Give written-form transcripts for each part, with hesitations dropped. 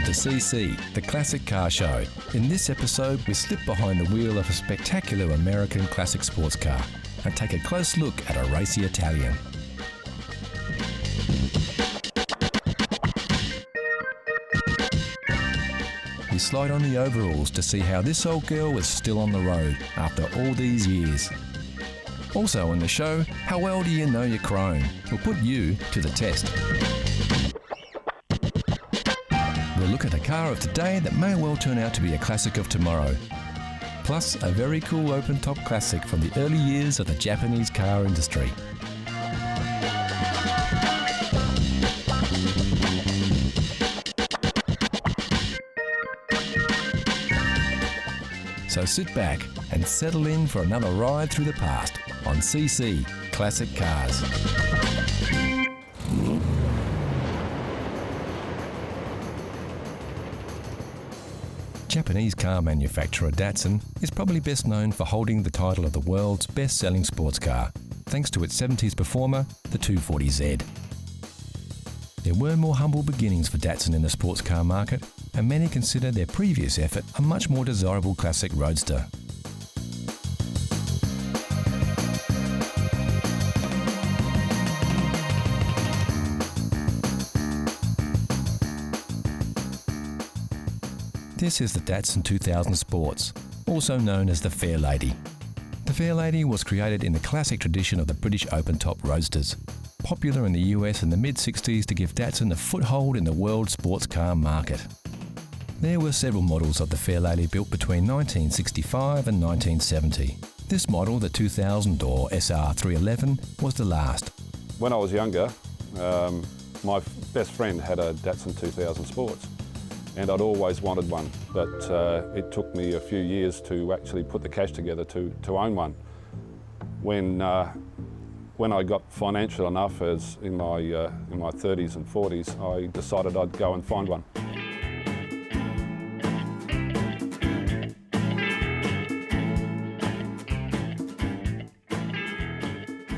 to CC, the Classic Car Show. In this episode, we slip behind the wheel of a spectacular American classic sports car and take a close look at a racy Italian. We slide on the overalls to see how this old girl is still on the road after all these years. Also on the show, how well do you know your chrome? We'll put you to the test. We'll look at a car of today that may well turn out to be a classic of tomorrow. Plus, a very cool open-top classic from the early years of the Japanese car industry. So sit back and settle in for another ride through the past on CC Classic Cars. Japanese car manufacturer Datsun is probably best known for holding the title of the world's best-selling sports car, thanks to its 70s performer, the 240Z. There were more humble beginnings for Datsun in the sports car market, and many consider their previous effort a much more desirable classic roadster. This is the Datsun 2000 Sports, also known as the Fairlady. The Fairlady was created in the classic tradition of the British open-top roadsters, popular in the US in the mid-60s to give Datsun a foothold in the world sports car market. There were several models of the Fairlady built between 1965 and 1970. This model, the 2000 or SR311, was the last. When I was younger, my best friend had a Datsun 2000 Sports. And I'd always wanted one, but it took me a few years to actually put the cash together to own one. When I got financial enough, as in my 30s and 40s, I decided I'd go and find one.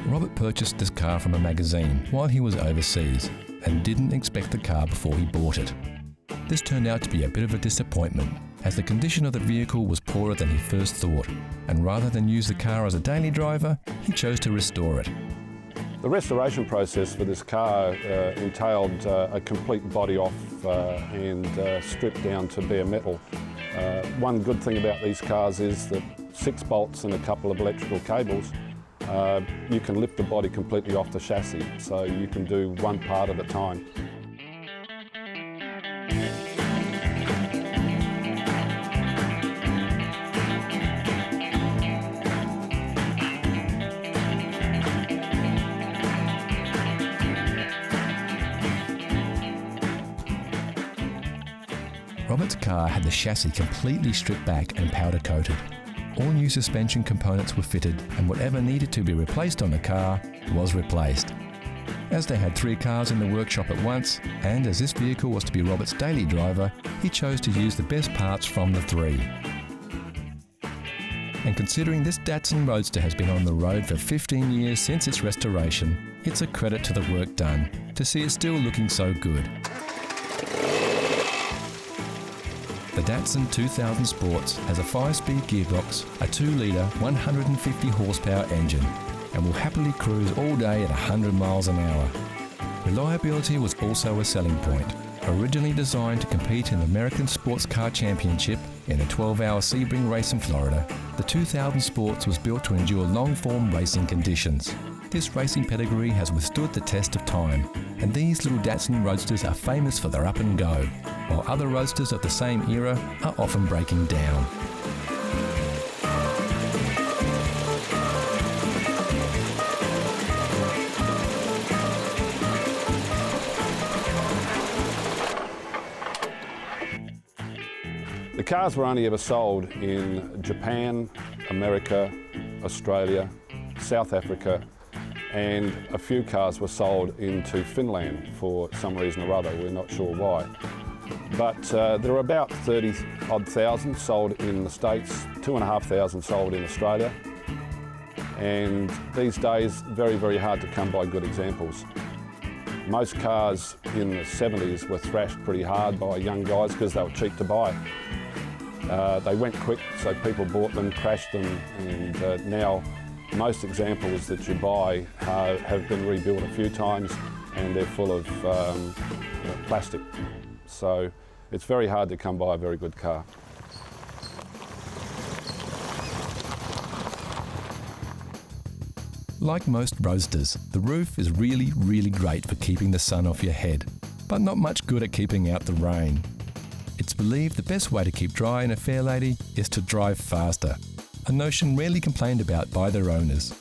Robert purchased this car from a magazine while he was overseas and didn't expect the car before he bought it. This turned out to be a bit of a disappointment, as the condition of the vehicle was poorer than he first thought, and rather than use the car as a daily driver, he chose to restore it. The restoration process for this car entailed a complete body off and stripped down to bare metal. One good thing about these cars is that 6 bolts and a couple of electrical cables, you can lift the body completely off the chassis, so you can do one part at a time. Robert's car had the chassis completely stripped back and powder coated. All new suspension components were fitted, and whatever needed to be replaced on the car was replaced. As they had 3 cars in the workshop at once, and as this vehicle was to be Robert's daily driver, he chose to use the best parts from the 3. And considering this Datsun Roadster has been on the road for 15 years since its restoration, it's a credit to the work done to see it still looking so good. The Datsun 2000 Sports has a 5-speed gearbox, a 2-litre, 150 horsepower engine, and will happily cruise all day at 100 miles an hour. Reliability was also a selling point. Originally designed to compete in the American Sports Car Championship in a 12-hour Sebring race in Florida, the 2000 Sports was built to endure long-form racing conditions. This racing pedigree has withstood the test of time, and these little Datsun Roadsters are famous for their up and go, while other roadsters of the same era are often breaking down. The cars were only ever sold in Japan, America, Australia, South Africa, and a few cars were sold into Finland for some reason or other. We're not sure why. But there are about 30-odd thousand sold in the States, 2,500 sold in Australia. And these days, very, very hard to come by good examples. Most cars in the 70s were thrashed pretty hard by young guys because they were cheap to buy. They went quick, so people bought them, crashed them, and now most examples that you buy have been rebuilt a few times, and they're full of plastic. So it's very hard to come by a very good car. Like most roadsters, the roof is really great for keeping the sun off your head, but not much good at keeping out the rain. It's believed the best way to keep dry in a Fairlady is to drive faster, a notion rarely complained about by their owners.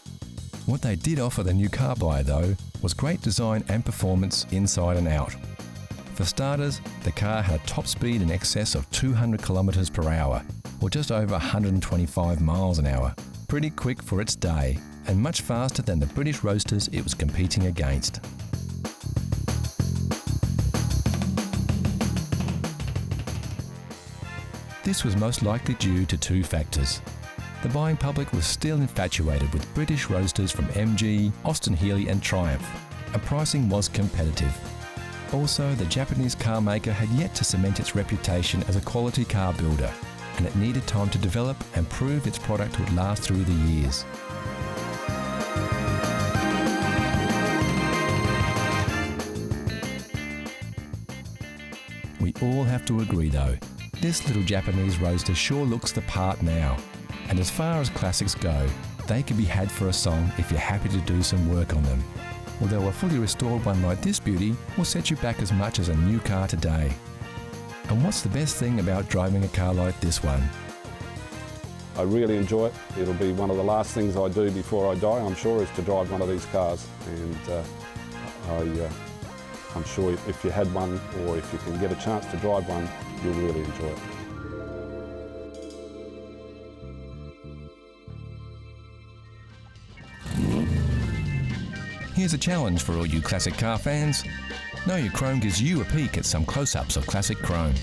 What they did offer the new car buyer though was great design and performance inside and out. For starters, the car had a top speed in excess of 200 kilometres per hour, or just over 125 miles an hour. Pretty quick for its day, and much faster than the British roadsters it was competing against. This was most likely due to two factors. The buying public was still infatuated with British roadsters from MG, Austin Healey and Triumph, and pricing was competitive. Also, the Japanese car maker had yet to cement its reputation as a quality car builder, and it needed time to develop and prove its product would last through the years. We all have to agree though, this little Japanese roadster sure looks the part now. And as far as classics go, they can be had for a song if you're happy to do some work on them. Although a fully restored one like this beauty will set you back as much as a new car today. And what's the best thing about driving a car like this one? I really enjoy it. It'll be one of the last things I do before I die, I'm sure, is to drive one of these cars. And I'm sure if you had one, or if you can get a chance to drive one, you'll really enjoy it. Here's a challenge for all you classic car fans. Know Your Chrome gives you a peek at some close-ups of classic chrome.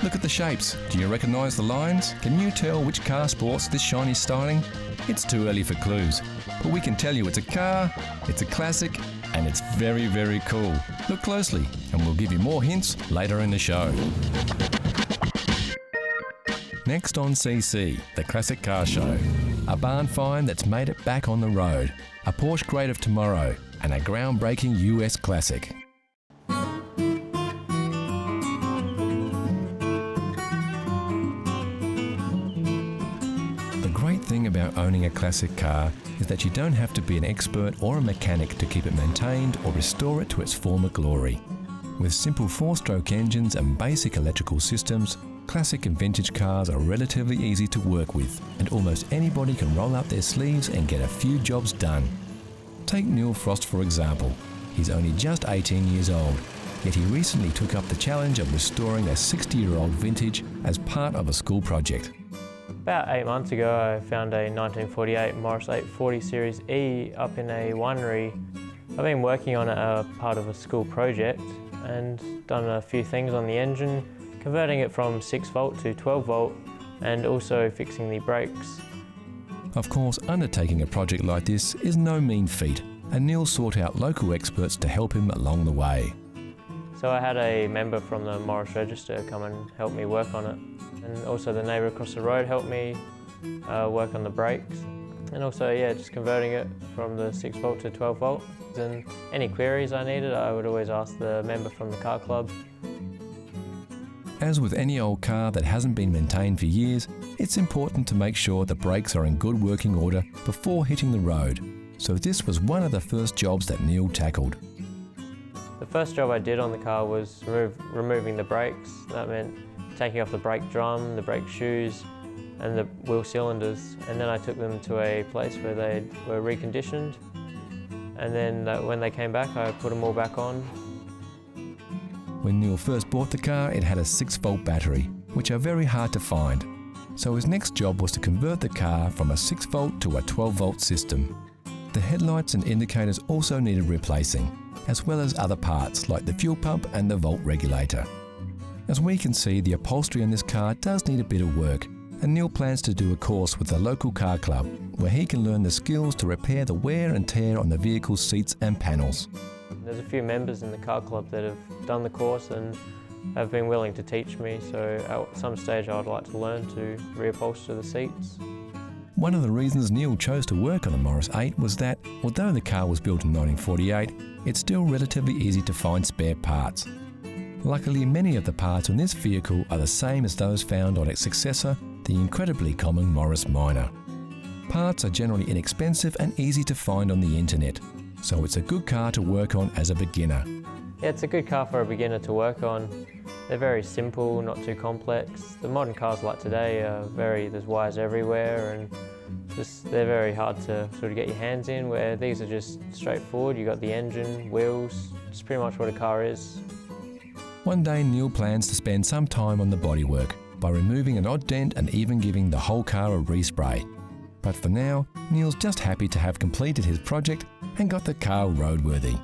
Look at the shapes. Do you recognise the lines? Can you tell which car sports this shiny styling? It's too early for clues, but we can tell you it's a car, it's a classic, and it's very cool. Look closely, and we'll give you more hints later in the show. Next on CC, the Classic Car Show. A barn find that's made it back on the road, a Porsche great of tomorrow, and a groundbreaking US classic. The great thing about owning a classic car is that you don't have to be an expert or a mechanic to keep it maintained or restore it to its former glory. With simple four-stroke engines and basic electrical systems, classic and vintage cars are relatively easy to work with, and almost anybody can roll up their sleeves and get a few jobs done. Take Neil Frost for example. He's only just 18 years old, yet he recently took up the challenge of restoring a 60-year-old vintage as part of a school project. About 8 months ago I found a 1948 Morris 840 Series E up in a winery. I've been working on it as part of a school project and done a few things on the engine, converting it from 6 volt to 12 volt and also fixing the brakes. Of course, undertaking a project like this is no mean feat, and Neil sought out local experts to help him along the way. So I had a member from the Morris Register come and help me work on it, and also the neighbour across the road helped me work on the brakes, and also just converting it from the 6 volt to 12 volt. And any queries I needed, I would always ask the member from the car club. As with any old car that hasn't been maintained for years, it's important to make sure the brakes are in good working order before hitting the road. So this was one of the first jobs that Neil tackled. The first job I did on the car was removing the brakes. That meant taking off the brake drum, the brake shoes and the wheel cylinders, and then I took them to a place where they were reconditioned, and then when they came back I put them all back on. When Neil first bought the car, it had a 6-volt battery, which are very hard to find. So his next job was to convert the car from a 6-volt to a 12-volt system. The headlights and indicators also needed replacing, as well as other parts like the fuel pump and the volt regulator. As we can see, the upholstery in this car does need a bit of work, and Neil plans to do a course with the local car club where he can learn the skills to repair the wear and tear on the vehicle's seats and panels. There's a few members in the car club that have done the course and have been willing to teach me, so at some stage I'd like to learn to reupholster the seats. One of the reasons Neil chose to work on the Morris 8 was that, although the car was built in 1948, it's still relatively easy to find spare parts. Luckily, many of the parts on this vehicle are the same as those found on its successor, the incredibly common Morris Minor. Parts are generally inexpensive and easy to find on the internet, so it's a good car to work on as a beginner. Yeah, it's a good car for a beginner to work on. They're very simple, not too complex. The modern cars like today are there's wires everywhere and they're very hard to sort of get your hands in, where these are just straightforward. You've got the engine, wheels, it's pretty much what a car is. One day Neil plans to spend some time on the bodywork by removing an odd dent and even giving the whole car a respray. But for now, Neil's just happy to have completed his project and got the car roadworthy.